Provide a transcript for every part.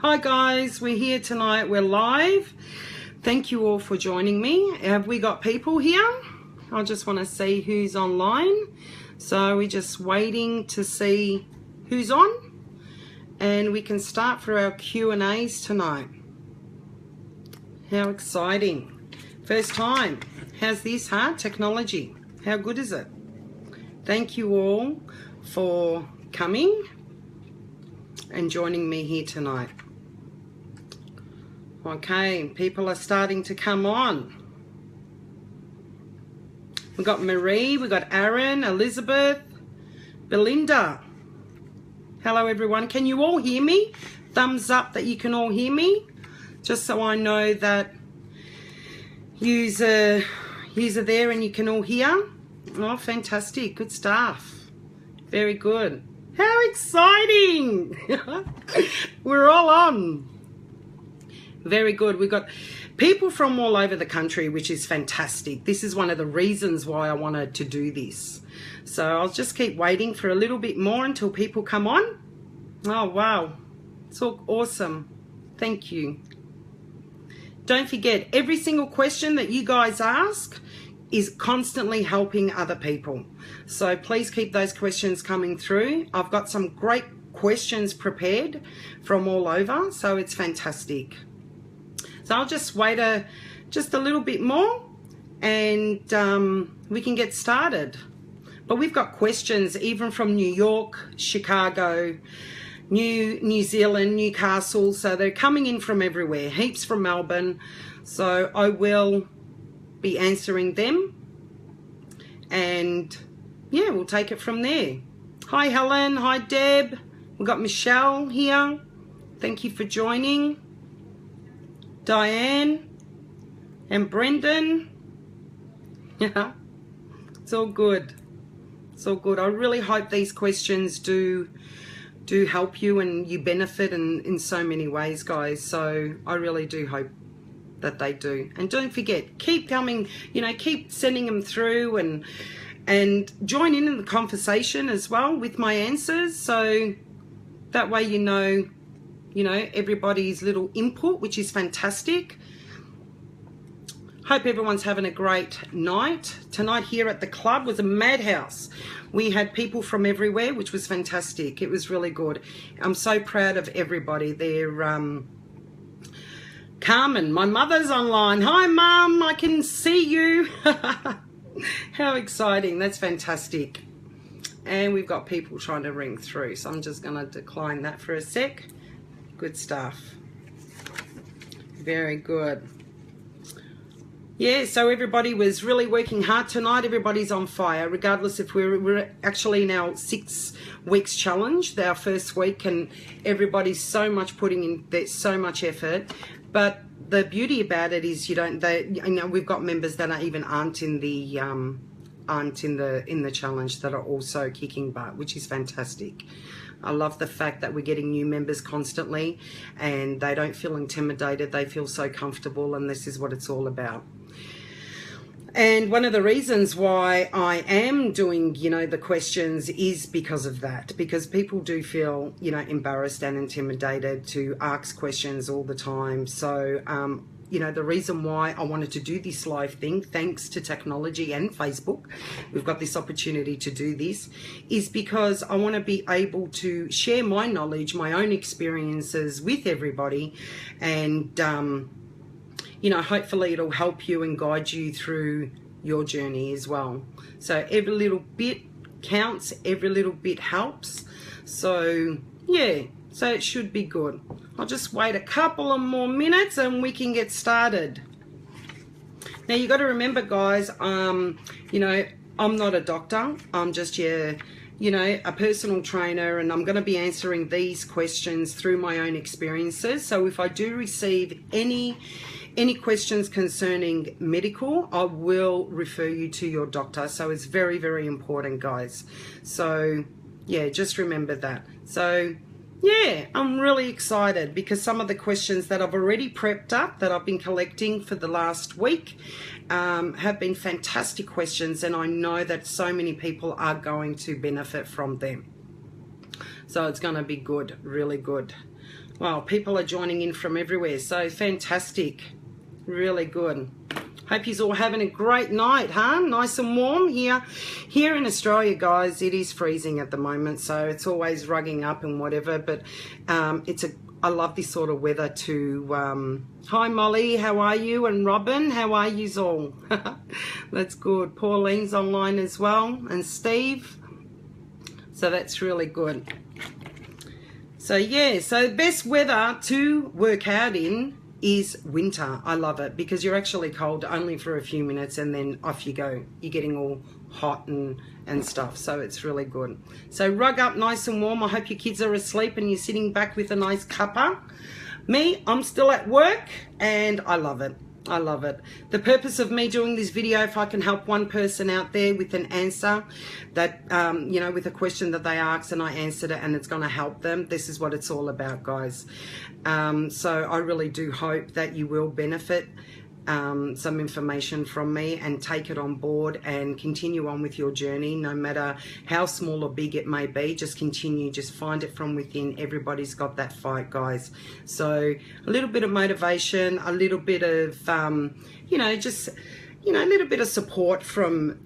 Hi guys, we're here tonight. We're live. Thank you all for joining me. Have we got people here? I just want to see who's online. So we're just waiting to see who's on, and we can start for our Q&As tonight. How exciting. First time. How's this, huh? Technology. How good is it? Thank you all for coming and joining me here tonight. Okay, people are starting to come on. We've got Marie, we've got Aaron, Elizabeth, Belinda. Hello everyone, can you all hear me? Thumbs up that you can all hear me, just so I know that yous are there and you can all hear. Oh, fantastic, good stuff. Very good. How exciting! We're all on. Very good. We've got people from all over the country, which is fantastic. This is one of the reasons why I wanted to do this. So I'll just keep waiting for a little bit more until people come on. Oh, wow. It's all awesome. Thank you. Don't forget, every single question that you guys ask is constantly helping other people. So please keep those questions coming through. I've got some great questions prepared from all over, so it's fantastic. So I'll just wait just a little bit more and we can get started. But we've got questions even from New York, Chicago, New Zealand, Newcastle. So they're coming in from everywhere, heaps from Melbourne. So I will be answering them. And yeah, we'll take it from there. Hi Helen, hi Deb. We've got Michelle here. Thank you for joining. Diane and Brendan. Yeah, it's all good. It's all good. I really hope these questions do help you and you benefit in so many ways, guys. So I really do hope that they do. And don't forget, keep coming, keep sending them through and join in the conversation as well with my answers. So that way you know everybody's little input, which is fantastic. Hope everyone's having a great night. Tonight here at the club was a madhouse. We had people from everywhere, which was fantastic. It was really good. I'm so proud of everybody. They're Carmen, my mother's online. Hi Mum, I can see you. How exciting. That's fantastic. And we've got people trying to ring through, so I'm just going to decline that for a sec. Good stuff. Very good. Yeah, so everybody was really working hard tonight. Everybody's on fire, regardless if we're actually in our 6 weeks challenge, our first week, and everybody's so much putting in, there's so much effort. But the beauty about it is we've got members that aren't in the challenge that are also kicking butt, which is fantastic. I love the fact that we're getting new members constantly and they don't feel intimidated. They feel so comfortable, and this is what it's all about. And one of the reasons why I am doing, the questions is because of that, because people do feel, embarrassed and intimidated to ask questions all the time. So, the reason why I wanted to do this live thing, thanks to technology and Facebook, we've got this opportunity to do this, is because I want to be able to share my knowledge, my own experiences with everybody, and hopefully it'll help you and guide you through your journey as well. So every little bit counts, every little bit helps. So yeah, so it should be good. I'll just wait a couple of more minutes and we can get started. Now you got to remember, guys, I'm not a doctor. I'm just a personal trainer, and I'm going to be answering these questions through my own experiences. So if I do receive any questions concerning medical, I will refer you to your doctor. So it's very, very important, guys. So yeah, just remember that. So yeah, I'm really excited because some of the questions that I've already prepped up, that I've been collecting for the last week, have been fantastic questions, and I know that so many people are going to benefit from them. So it's going to be good, really good. Wow, people are joining in from everywhere. So fantastic. Really good. Hope you're all having a great night, huh? Nice and warm here. Here in Australia, guys, it is freezing at the moment, so it's always rugging up and whatever, but I love this sort of weather too. Hi, Molly, how are you? And Robin, how are yous all? That's good. Pauline's online as well, and Steve. So that's really good. So yeah, so the best weather to work out in is winter. I love it because you're actually cold only for a few minutes and then off you go. You're getting all hot and stuff, so it's really good. So rug up nice and warm. I hope your kids are asleep and you're sitting back with a nice cuppa. Me, I'm still at work and I love it. I love it. The purpose of me doing this video, if I can help one person out there with an answer that, you know, with a question that they asked and I answered it and it's going to help them, this is what it's all about, guys. So I really do hope that you will benefit some information from me and take it on board and continue on with your journey, no matter how small or big it may be. Just continue, just find it from within. Everybody's got that fight, guys. So a little bit of motivation, a little bit of you know, just, you know, a little bit of support from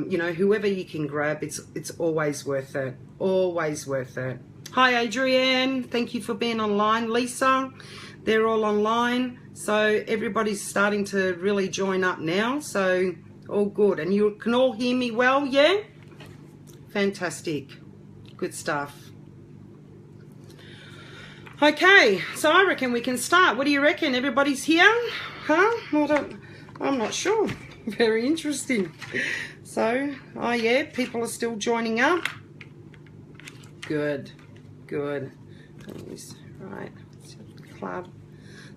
you know, whoever you can grab. It's always worth it. Always worth it. Hi Adrienne, thank you for being online. Lisa, they're all online, so everybody's starting to really join up now, so all good. And you can all hear me well, yeah? Fantastic. Good stuff. Okay, so I reckon we can start. What do you reckon? Everybody's here? Huh? I'm not sure. Very interesting. So, oh yeah, people are still joining up. Good. Good. Right. Club.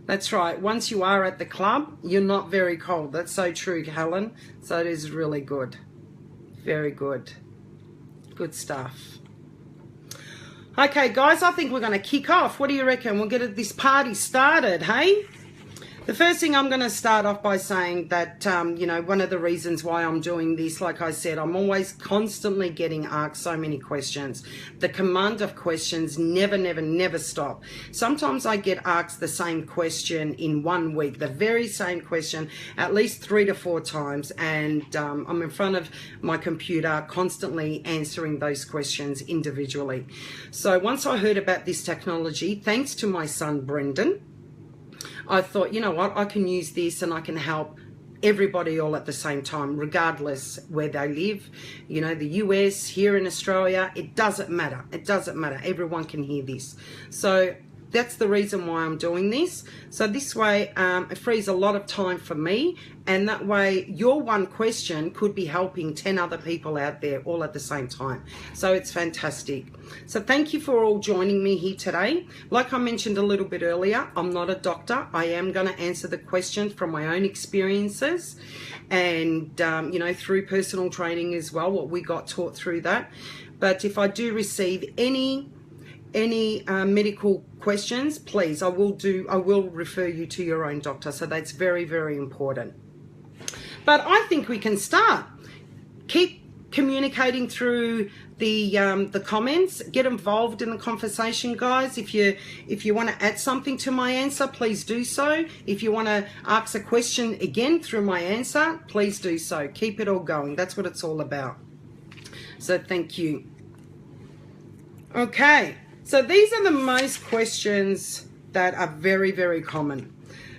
That's right. Once you are at the club, you're not very cold. That's so true, Helen. So it is really good. Very good. Good stuff. Okay, guys, I think we're going to kick off. What do you reckon? We'll get this party started, hey? The first thing I'm going to start off by saying that, you know, one of the reasons why I'm doing this, like I said, I'm always constantly getting asked so many questions. The command of questions never stop. Sometimes I get asked the same question in 1 week, the very same question, at least 3 to 4 times. And I'm in front of my computer constantly answering those questions individually. So once I heard about this technology, thanks to my son, Brendan, I thought, you know what, I can use this and I can help everybody all at the same time, regardless where they live. You know, the US, here in Australia, it doesn't matter. It doesn't matter. Everyone can hear this. So that's the reason why I'm doing this. So this way, it frees a lot of time for me, and that way your one question could be helping 10 other people out there all at the same time. So it's fantastic. So thank you for all joining me here today. Like I mentioned a little bit earlier, I'm not a doctor. I am going to answer the questions from my own experiences and, you know, through personal training as well, what we got taught through that. But if I do receive any medical questions, please, I will refer you to your own doctor. So that's very important. But I think we can start. Keep communicating through the comments. Get involved in the conversation, guys. If you want to add something to my answer, please do so. If you want to ask a question again through my answer, please do so. Keep it all going. That's what it's all about. So thank you. Okay. So these are the most questions that are very common.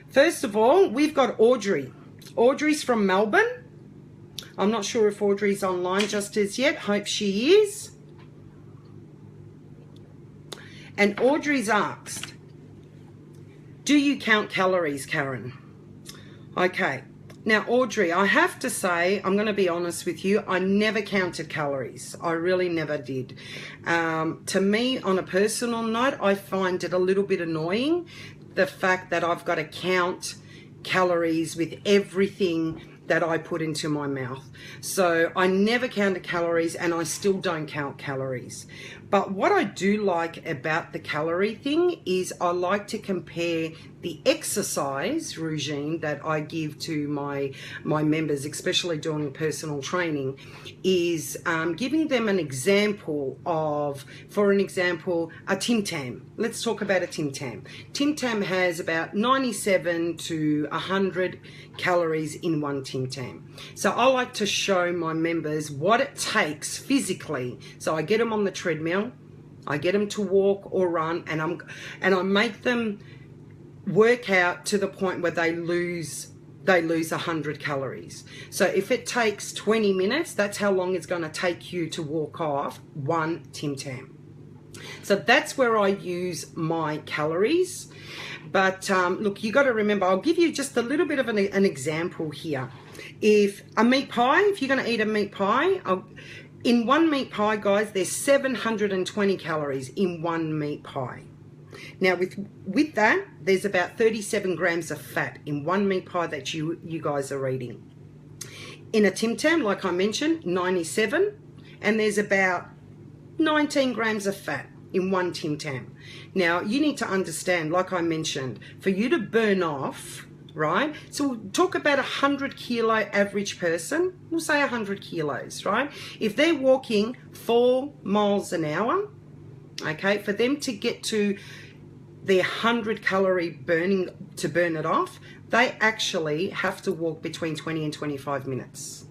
First of all, we've got Audrey. Audrey's from Melbourne. I'm not sure if Audrey's online just as yet. Hope she is. And Audrey's asked, do you count calories, Karen? Okay. Now, Audrey, I have to say, I'm going to be honest with you, I never counted calories. I really never did. To me, on a personal note, I find it a little bit annoying, the fact that I've got to count calories with everything that I put into my mouth. So I never counted calories, and I still don't count calories. But what I do like about the calorie thing is I like to compare the exercise regime that I give to my members, especially doing personal training, is giving them an example of, for an example, a Tim Tam. Let's talk about a Tim Tam. Tim Tam has about 97 to 100 calories in one Tim Tam. So I like to show my members what it takes physically. So I get them on the treadmill, I get them to walk or run, and I make them work out to the point where they lose 100 calories. So if it takes 20 minutes, that's how long it's going to take you to walk off one Tim Tam. So that's where I use my calories. But look, you got to remember, I'll give you just a little bit of an example here. If a meat pie, if you're going to eat a meat pie, in one meat pie, guys, there's 720 calories in one meat pie. Now with that, there's about 37 grams of fat in one meat pie that you guys are eating. In a Tim Tam, like I mentioned, 97, and there's about 19 grams of fat in one Tim Tam. Now you need to understand, like I mentioned, for you to burn off, right? So we'll talk about 100 kilo average person. We'll say 100 kilos, right? If they're walking 4 miles an hour, okay, for them to get to their 100 calorie burning, to burn it off, they actually have to walk between 20 and 25 minutes.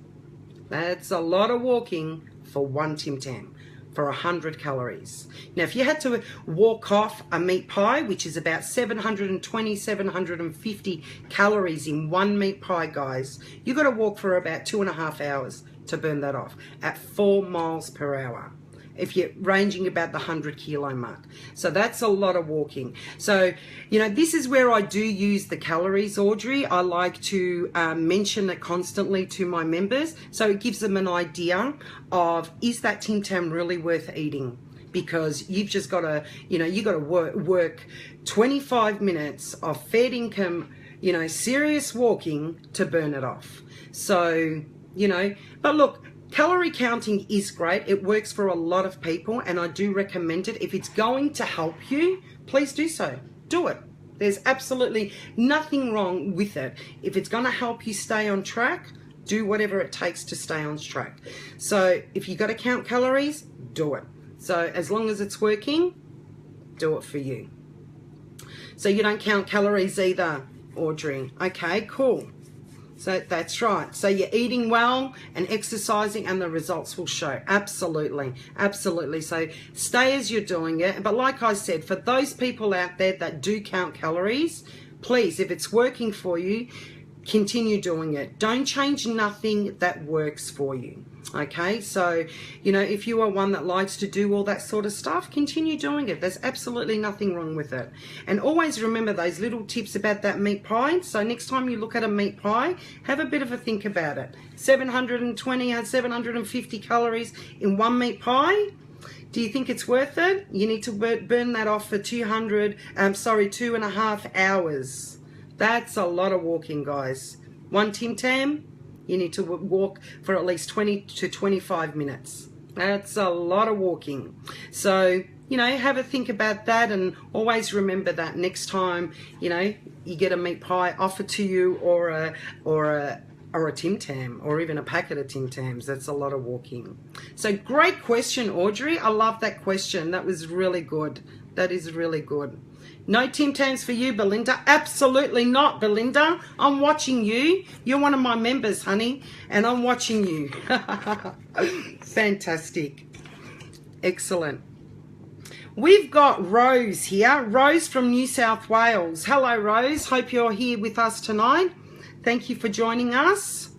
That's a lot of walking for one Tim Tam, for 100 calories. Now, if you had to walk off a meat pie, which is about 720, 750 calories in one meat pie, guys, you got to walk for about 2.5 hours to burn that off at 4 miles per hour. If you're ranging about the 100 kilo mark. So that's a lot of walking. So, you know, this is where I do use the calories, Audrey. I like to mention it constantly to my members. So it gives them an idea of, is that Tim Tam really worth eating? Because you've just got to, you know, you got to work 25 minutes of fair income, you know, serious walking to burn it off. So, you know, but look, calorie counting is great. It works for a lot of people, and I do recommend it. If it's going to help you, please do so. Do it. There's absolutely nothing wrong with it. If it's going to help you stay on track, do whatever it takes to stay on track. So if you got to count calories, do it. So as long as it's working, do it for you. So you don't count calories either, Audrey. Okay, cool. So that's right. So you're eating well and exercising, and the results will show. Absolutely. Absolutely. So stay as you're doing it. But like I said, for those people out there that do count calories, please, if it's working for you, continue doing it. Don't change nothing that works for you. Okay, so, you know, if you are one that likes to do all that sort of stuff, continue doing it. There's absolutely nothing wrong with it. And always remember those little tips about that meat pie. So next time you look at a meat pie, have a bit of a think about it. 720 and 750 calories in one meat pie. Do you think it's worth it? You need to burn that off for 2.5 hours. That's a lot of walking, guys. One Tim Tam, you need to walk for at least 20 to 25 minutes. That's a lot of walking. So, you know, have a think about that, and always remember that next time, you know, you get a meat pie offered to you, or a Tim Tam, or even a packet of Tim Tams. That's a lot of walking. So great question, Audrey. I love that question. That was really good. That is really good. No Tim Tams for you, Belinda. Absolutely not, Belinda. I'm watching you. You're one of my members, honey, and I'm watching you. Fantastic. Excellent. We've got Rose here. Rose from New South Wales. Hello, Rose. Hope you're here with us tonight. Thank you for joining us.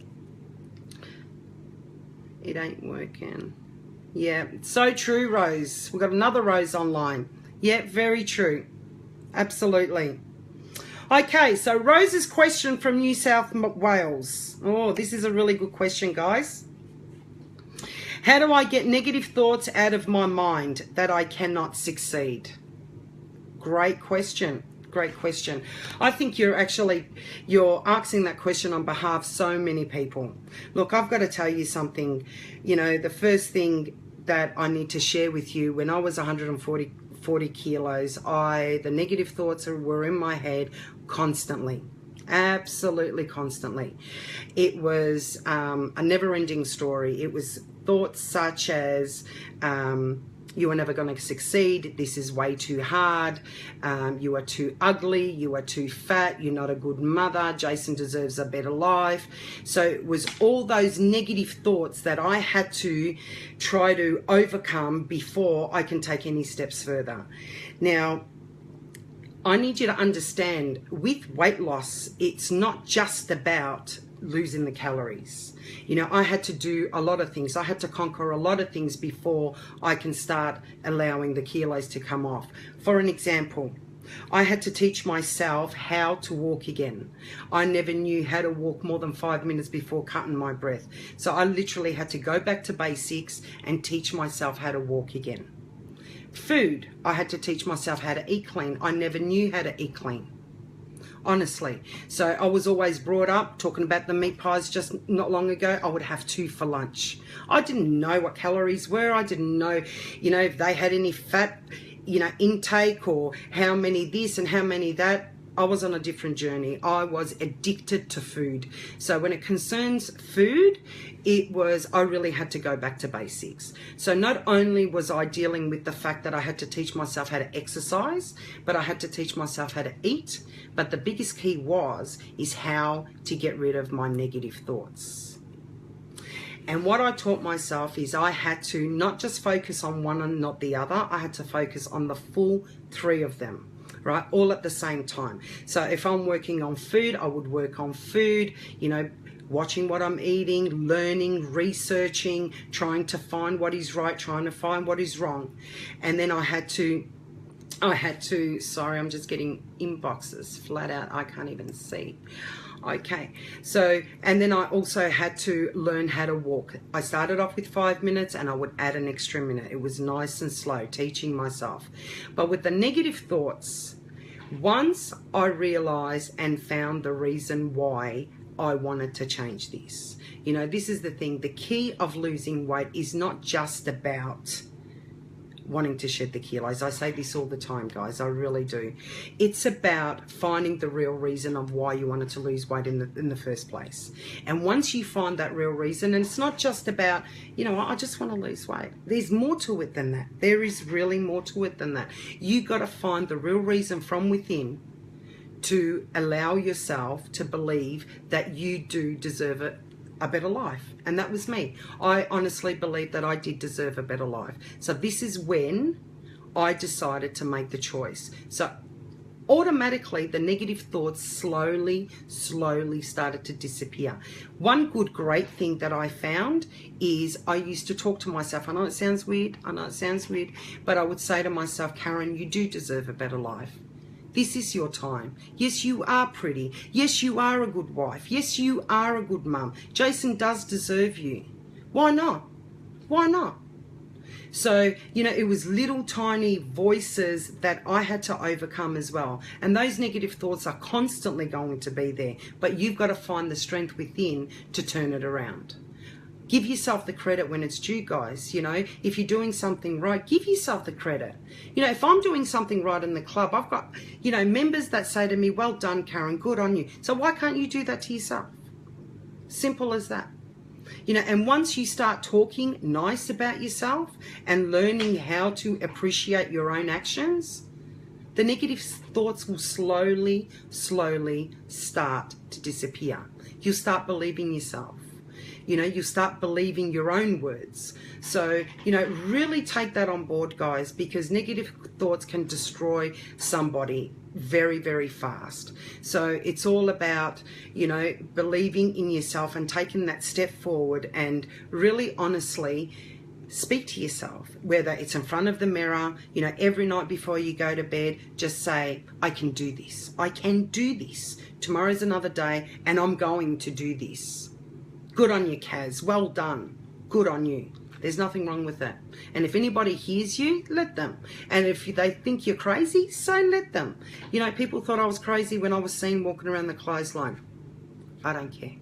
It ain't working. Yeah, it's so true, Rose. We've got another Rose online. Yeah, very true. Absolutely. Okay, so Rose's question from New South Wales. Oh, this is a really good question, guys. How do I get negative thoughts out of my mind that I cannot succeed? Great question. Great question. I think you're asking that question on behalf of so many people. Look, I've got to tell you something. You know, the first thing that I need to share with you. When I was 140 kilos, the negative thoughts were in my head constantly. Absolutely constantly. It was a never-ending story. It was thoughts such as, you are never going to succeed, this is way too hard, you are too ugly, you are too fat, you're not a good mother, Jason deserves a better life. So it was all those negative thoughts that I had to try to overcome before I can take any steps further. Now, I need you to understand, with weight loss, it's not just about losing the calories. You know, I had to do a lot of things. I had to conquer a lot of things before I can start allowing the kilos to come off. For an example, I had to teach myself how to walk again. I never knew how to walk more than 5 minutes before cutting my breath. So I literally had to go back to basics and teach myself how to walk again. Food, I had to teach myself how to eat clean. I never knew how to eat clean, honestly. So I was always brought up talking about the meat pies just not long ago. I would have 2 for lunch. I didn't know what calories were. I didn't know, you know, if they had any fat, you know, intake or how many this and how many that. I was on a different journey. I was addicted to food. So when it concerns food, I really had to go back to basics. So not only was I dealing with the fact that I had to teach myself how to exercise, but I had to teach myself how to eat. But the biggest key is how to get rid of my negative thoughts. And what I taught myself is I had to not just focus on one and not the other. I had to focus on the full 3 of them. Right, all at the same time. So if I'm working on food, I would work on food, you know, watching what I'm eating, learning, researching, trying to find what is right, trying to find what is wrong. And then I had to, sorry, I'm just getting inboxes flat out. I can't even see. Okay, so, and then I also had to learn how to walk. I started off with 5 minutes and I would add an extra minute. It was nice and slow, teaching myself. But with the negative thoughts, once I realized and found the reason why I wanted to change this. You know, this is the thing. The key of losing weight is not just about wanting to shed the kilos. I say this all the time, guys. I really do. It's about finding the real reason of why you wanted to lose weight in the first place. And once you find that real reason, and it's not just about, you know, I just want to lose weight. There's more to it than that. There is really more to it than that. You got to find the real reason from within to allow yourself to believe that you do deserve a better life. And that was me. I honestly believe that I did deserve a better life. So this is when I decided to make the choice. So automatically the negative thoughts slowly started to disappear. One great thing that I found is I used to talk to myself. I know it sounds weird, but I would say to myself, Karen, you do deserve a better life. This is your time. Yes, you are pretty. Yes, you are a good wife. Yes, you are a good mum. Jason does deserve you. Why not? Why not? So, you know, it was little tiny voices that I had to overcome as well. And those negative thoughts are constantly going to be there. But you've got to find the strength within to turn it around. Give yourself the credit when it's due, guys. You know, if you're doing something right, give yourself the credit. You know, if I'm doing something right in the club, I've got, you know, members that say to me, well done, Karen, good on you. So why can't you do that to yourself? Simple as that. You know, and once you start talking nice about yourself and learning how to appreciate your own actions, the negative thoughts will slowly start to disappear. You'll start believing yourself. You know, you start believing your own words. So, you know, really take that on board, guys, because negative thoughts can destroy somebody very fast. So it's all about, you know, believing in yourself and taking that step forward and really honestly speak to yourself, whether it's in front of the mirror, you know, every night before you go to bed, just say, I can do this. I can do this. Tomorrow's another day and I'm going to do this. Good on you, Kaz. Well done. Good on you. There's nothing wrong with that. And if anybody hears you, let them. And if they think you're crazy, so let them. You know, people thought I was crazy when I was seen walking around the clothesline. I don't care.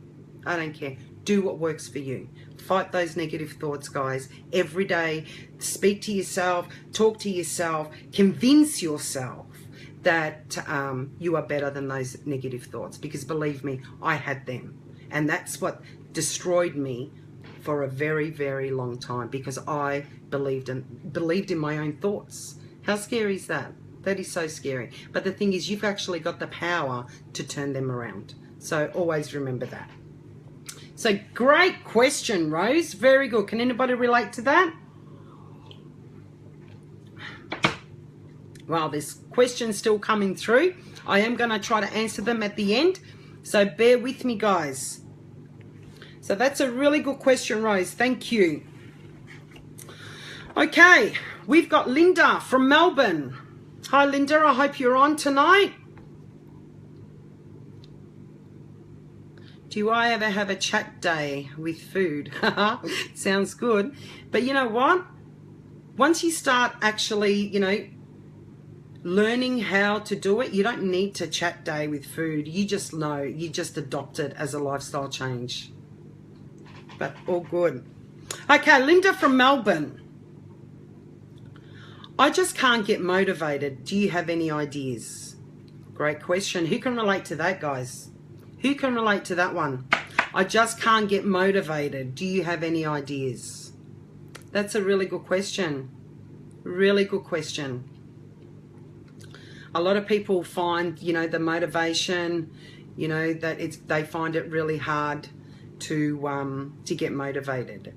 I don't care. do what works for you. Fight those negative thoughts, guys. Every day, speak to yourself, talk to yourself, convince yourself that you are better than those negative thoughts. Because believe me, I had them. And that's what destroyed me for a very, very long time, because I believed in my own thoughts. How scary is that? That is so scary. But the thing is, you've actually got the power to turn them around. So always remember that. So great question, Rose. Very good. Can anybody relate to that? Well, there's questions still coming through. I am going to try to answer them at the end. So bear with me, guys. So that's a really good question, Rose. Thank you. Okay, we've got Linda from Melbourne. Hi, Linda. I hope you're on tonight. Do I ever have a chat day with food? Sounds good. But you know what? Once you start actually, you know, learning how to do it, you don't need to chat day with food. You just know, you just adopt it as a lifestyle change. But all good. Okay, Linda from Melbourne. I just can't get motivated. Do you have any ideas? Great question. Who can relate to that, guys? Who can relate to that one? I just can't get motivated. Do you have any ideas? That's a really good question. Really good question. A lot of people find, you know, the motivation, you know, that they find it really hard to get motivated.